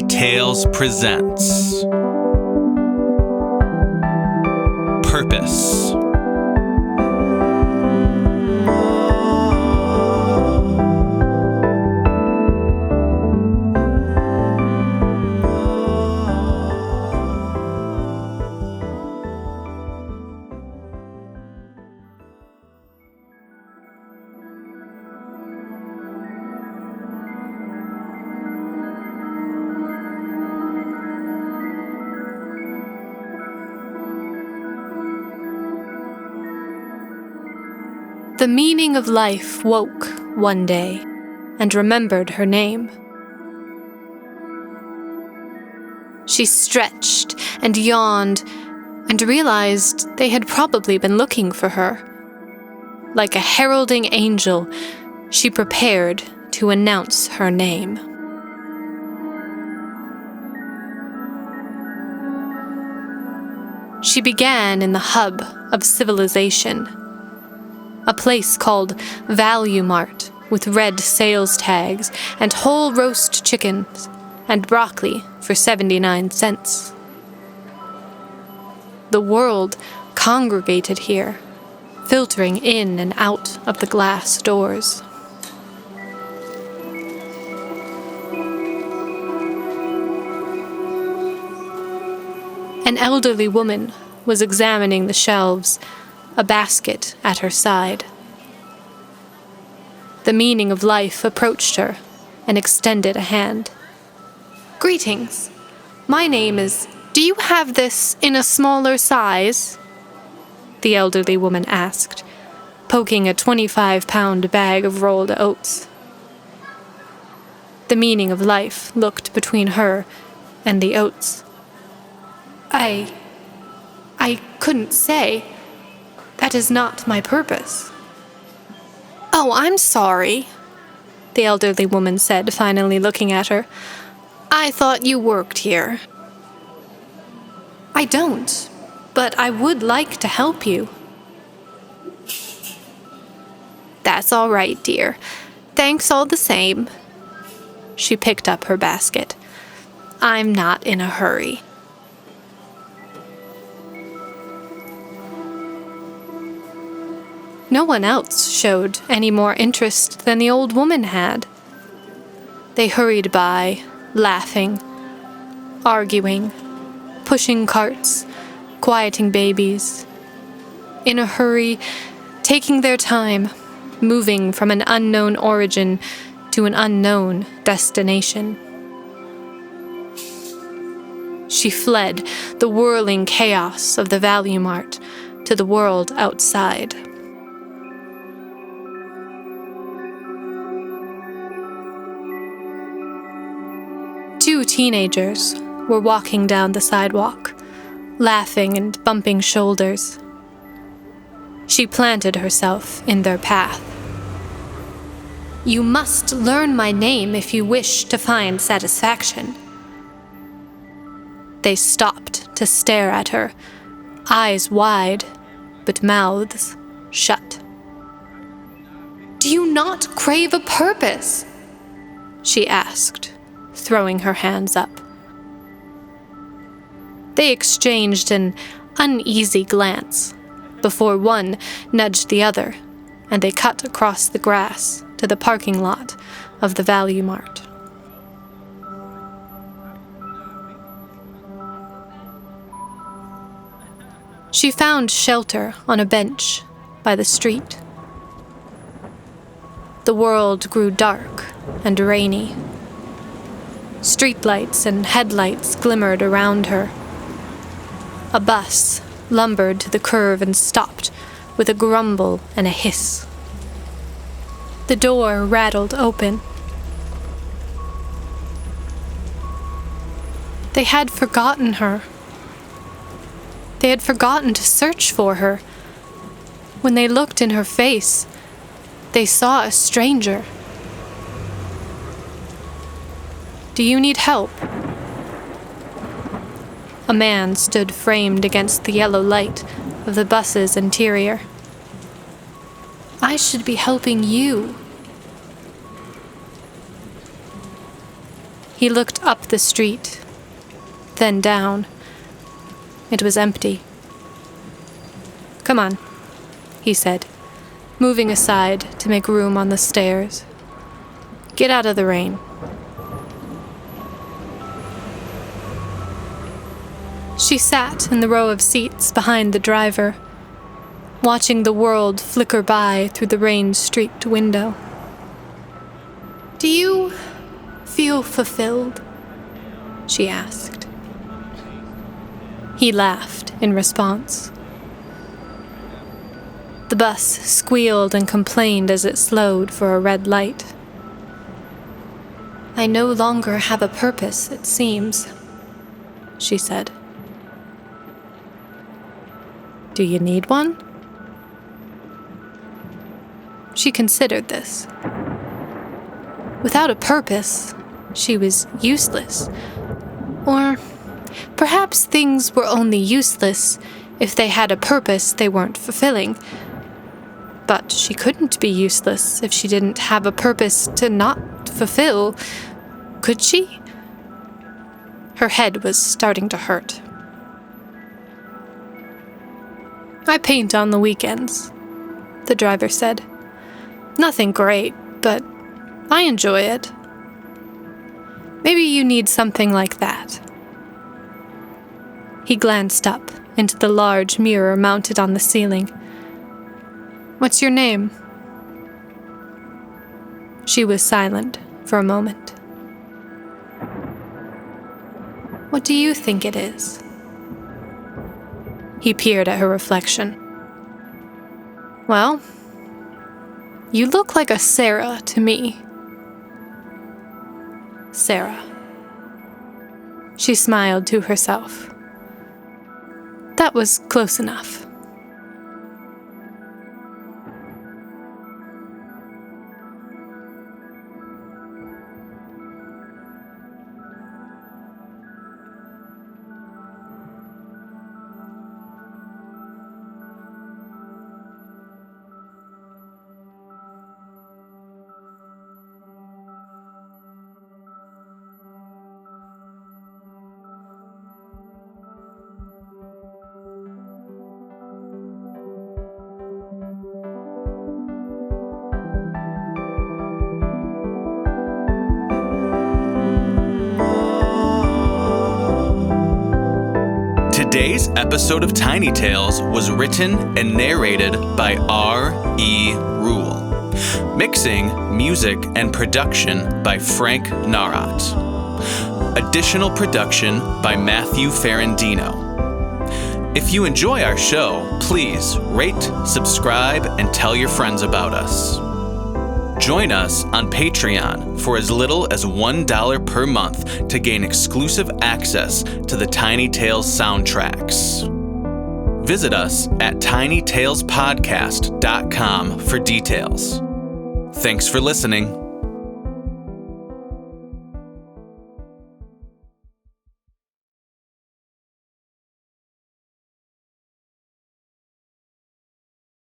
Tales presents Purpose. The meaning of life woke one day and remembered her name. She stretched and yawned and realized they had probably been looking for her. Like a heralding angel, she prepared to announce her name. She began in the hub of civilization, a place called Value Mart with red sales tags and whole roast chickens and broccoli for 79 cents. The world congregated here, filtering in and out of the glass doors. An elderly woman was examining the shelves, a basket at her side. The meaning of life approached her and extended a hand. "Greetings. My name is... Do you have this in a smaller size?" the elderly woman asked, poking a 25-pound bag of rolled oats. The meaning of life looked between her and the oats. I couldn't say. That is not my purpose." "Oh, I'm sorry," the elderly woman said, finally looking at her. "I thought you worked here." "I don't, but I would like to help you." "That's all right, dear. Thanks all the same." She picked up her basket. "I'm not in a hurry." No one else showed any more interest than the old woman had. They hurried by, laughing, arguing, pushing carts, quieting babies. In a hurry, taking their time, moving from an unknown origin to an unknown destination. She fled the whirling chaos of the Value Mart to the world outside. Two teenagers were walking down the sidewalk, laughing and bumping shoulders. She planted herself in their path. "You must learn my name if you wish to find satisfaction." They stopped to stare at her, eyes wide, but mouths shut. "Do you not crave a purpose?" she asked, throwing her hands up. They exchanged an uneasy glance before one nudged the other, and they cut across the grass to the parking lot of the Value Mart. She found shelter on a bench by the street. The world grew dark and rainy. Streetlights and headlights glimmered around her. A bus lumbered to the curve and stopped with a grumble and a hiss. The door rattled open. They had forgotten her. They had forgotten to search for her. When they looked in her face, they saw a stranger. "Do you need help?" A man stood framed against the yellow light of the bus's interior. "I should be helping you." He looked up the street, then down. It was empty. "Come on," he said, moving aside to make room on the stairs. "Get out of the rain." She sat in the row of seats behind the driver, watching the world flicker by through the rain-streaked window. "Do you feel fulfilled?" she asked. He laughed in response. The bus squealed and complained as it slowed for a red light. "I no longer have a purpose, it seems," she said. "Do you need one?" She considered this. Without a purpose, she was useless. Or perhaps things were only useless if they had a purpose they weren't fulfilling. But she couldn't be useless if she didn't have a purpose to not fulfill, could she? Her head was starting to hurt. "I paint on the weekends," the driver said. "Nothing great, but I enjoy it. Maybe you need something like that." He glanced up into the large mirror mounted on the ceiling. "What's your name?" She was silent for a moment. "What do you think it is?" He peered at her reflection. "Well, you look like a Sarah to me." Sarah. She smiled to herself. That was close enough. Today's episode of Tiny Tales was written and narrated by R.E. Rule. Mixing, music, and production by Frank Nawrot. Additional production by Matthew Ferrandino. If you enjoy our show, please rate, subscribe, and tell your friends about us. Join us on Patreon for as little as $1 per month to gain exclusive access to the Tiny Tales soundtracks. Visit us at tinytalespodcast.com for details. Thanks for listening.